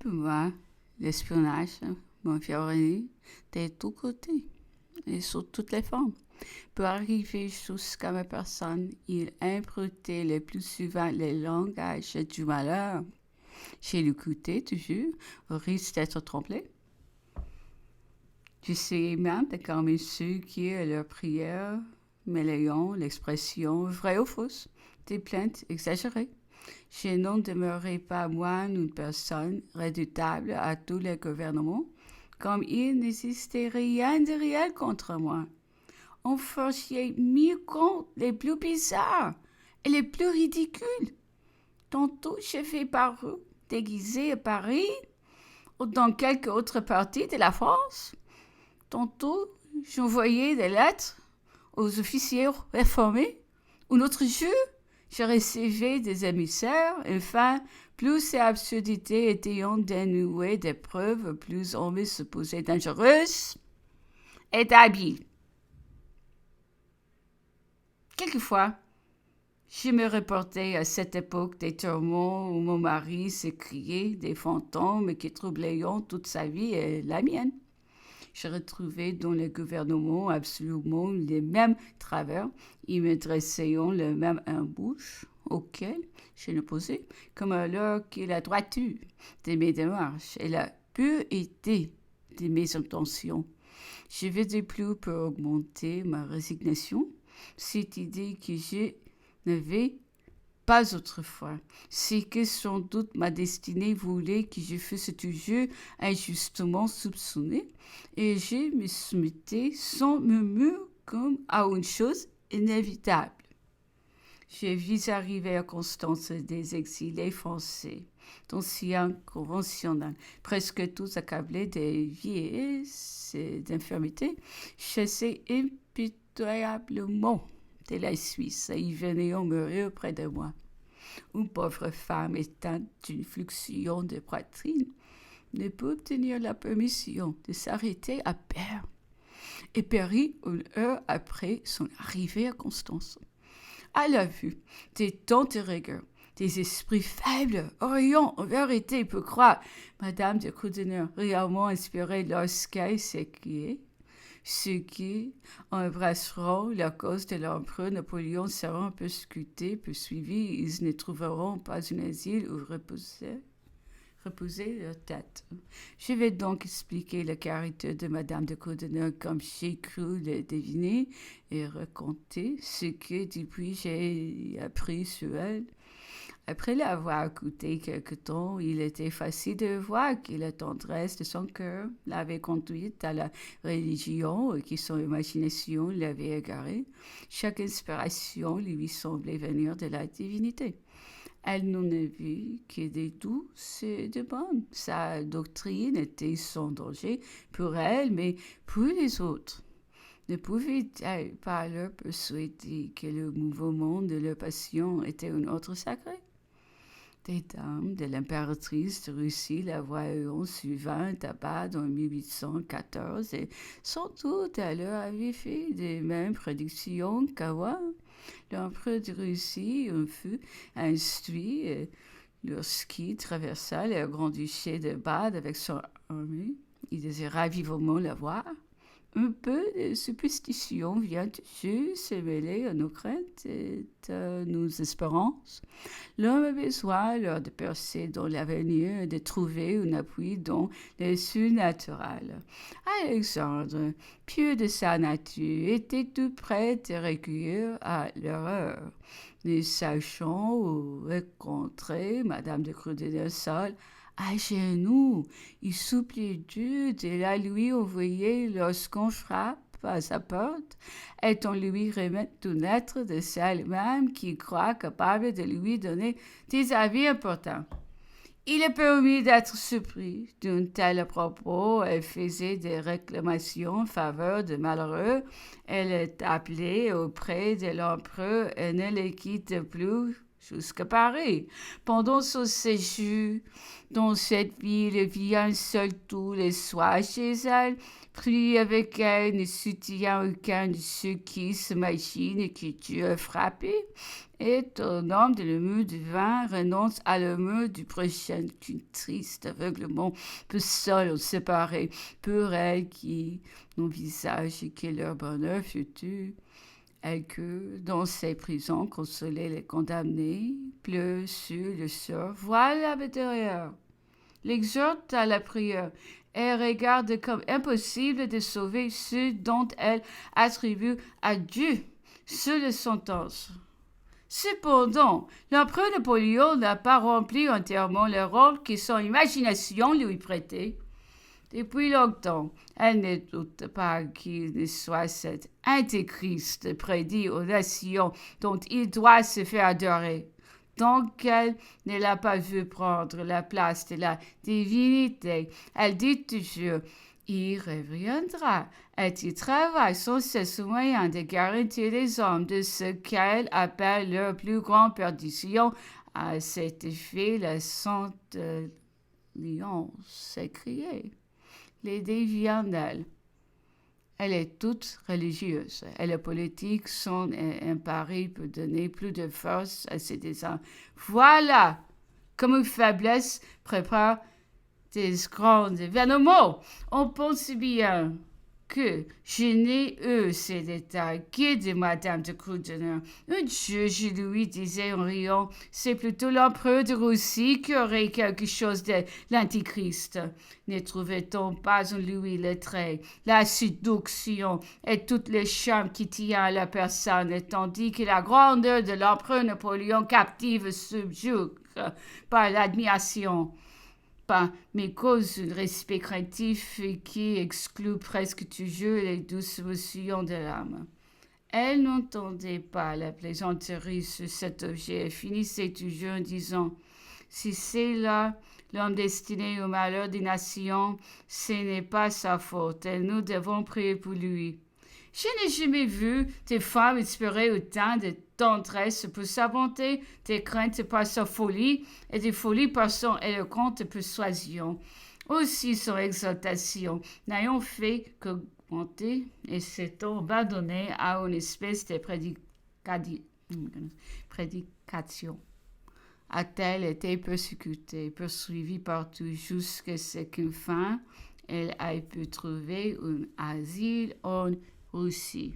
pour moi, l'espionnage, mon Fiorani, de tous côtés et sous toutes les formes. Pour arriver jusqu'à ma personne, il imputait le plus souvent le langage du malheur. J'ai l'écouté toujours, au risque d'être trompé. J'essayais même de calmer ceux qui, à leur prière, mêlant l'expression vraie ou fausse, des plaintes exagérées. Je n'en demeurais pas moins une personne redoutable à tous les gouvernements, comme il n'existait rien de réel contre moi. On forgeait mille contes les plus bizarres et les plus ridicules. Tantôt je fais paru, déguisé à Paris ou dans quelque autre partie de la France. Tantôt j'envoyais des lettres aux officiers réformés. Un autre jour, je recevais des émissaires. Enfin, plus ces absurdités étaient dénouées des preuves, plus on me supposait dangereuse et habile. Quelquefois, je me reportais à cette époque des tourments où mon mari s'écriait des fantômes qui troublaient toute sa vie et la mienne. Je retrouvais dans le gouvernement absolument les mêmes travers. Ils me dressaient le même embouche auquel je ne posais comme alors que la droiture de mes démarches et la pureté de mes intentions. Je faisais plus pour augmenter ma résignation, cette idée que je n'avais pas autrefois. C'est que sans doute ma destinée voulait que je fusse toujours injustement soupçonnée, et je me soumettais sans murmure comme à une chose inévitable. J'ai vu arriver à Constance des exilés français, d'anciens conventionnels, presque tous accablés de vieillesse et d'infirmité, chassés impitoyablement de la Suisse et ils venaient mourir près de moi. Une pauvre femme éteinte d'une fluxion de poitrine ne peut obtenir la permission de s'arrêter à Berne et périt une heure après son arrivée à Constance. À la vue des temps de rigueur, des esprits faibles aurions en vérité pu croire Madame de Coudeneuer réellement inspirée lorsqu'elle s'écriait ceux qui embrasseront la cause de l'empereur Napoléon seront persécutés, poursuivis, ils ne trouveront pas un asile où reposer leur tête. Je vais donc expliquer le caractère de Madame de Coudeneuer comme j'ai cru le deviner et raconter ce que depuis j'ai appris sur elle. Après l'avoir écouté quelque temps, il était facile de voir que la tendresse de son cœur l'avait conduite à la religion et que son imagination l'avait égarée. Chaque inspiration lui semblait venir de la divinité. Elle n'en a vu que des douces et de bonnes. Sa doctrine était sans danger pour elle, mais pour les autres. Ne pouvait-elle pas leur persuader que le mouvement de leur passion était un ordre sacré? Des dames de l'impératrice de Russie la voyant suivant un tabac en 1814 et sans doute elle leur avait fait les mêmes prédictions qu'Awa. L'empereur de Russie en fut instruit lorsqu'il traversa le grand-duché de Bade avec son armée. Il désira vivement la voir. Un peu de superstition vient toujours se mêler à nos craintes et à nos espérances. L'homme a besoin, lors de percer dans l'avenir, de trouver un appui dans le surnaturel. Alexandre, pieux de sa nature, était tout prêt de recourir à l'erreur. Ne sachant où rencontrer Madame de Coudeneuer seule, à genoux, il suppliait Dieu de la lui envoyer lorsqu'on frappe à sa porte, et on lui remet une lettre de celle-même qui croit capable de lui donner des avis importants. Il est permis d'être surpris d'un tel propos. Elle faisait des réclamations en faveur de malheureux. Elle est appelée auprès de l'empereur et ne le quitte plus jusqu'à Paris. Pendant son séjour dans cette ville, il vient seul tous les soirs chez elle, prie avec elle, ne soutient aucun de ceux qui s'imaginent que Dieu a frappé. Et un homme de l'amour du vin renonce à l'amour du prochain qu'un triste aveuglement peut seul en séparer pour elle qui n'envisage que leur bonheur futur. Elle que, dans ses prisons, consoler les condamnés, pleure sur le sort, voile à l'intérieur, l'exhorte à la prière et regarde comme impossible de sauver ceux dont elle attribue à Dieu seule sentence. Cependant, l'empereur Napoléon n'a pas rempli entièrement le rôle que son imagination lui prêtait. Depuis longtemps, elle ne doute pas qu'il ne soit cet antéchrist prédit aux nations dont il doit se faire adorer. Tant qu'elle ne l'a pas vu prendre la place de la divinité, elle dit toujours « Il reviendra » et il travaille sans cesse au moyen de garantir les hommes de ce qu'elle appelle leur plus grande perdition. À cet effet, la Sainte Alliance s'écriait. L'idée vient d'elle. Elle est toute religieuse et la politique sont un pari pour donner plus de force à ses désirs. Voilà comme une faiblesse prépare des grands événements. On pense bien que je n'ai eu ces détails que de Madame de Krüdener. Un jour, je lui disais en riant, c'est plutôt l'empereur de Russie qui aurait quelque chose de l'antichrist. Ne trouvait-on pas en lui le trait, la séduction et toutes les charmes qui tiennent à la personne, tandis que la grandeur de l'empereur Napoléon captive subjugue par l'admiration, mais cause un respect craintif qui exclut presque toujours les douces émotions de l'âme. Elle n'entendait pas la plaisanterie sur cet objet et finissait toujours en disant « Si c'est là l'homme destiné au malheur des nations, ce n'est pas sa faute et nous devons prier pour lui. » Je n'ai jamais vu des femmes inspirer autant de tendresse pour sa bonté, de crainte par sa folie et de folie par son éloquente persuasion. Aussi son exaltation n'ayant fait qu'augmenter et s'étant abandonné à une espèce de prédication. A-t-elle été persécutée, poursuivie partout jusqu'à ce qu'enfin elle ait pu trouver un asile en Russie.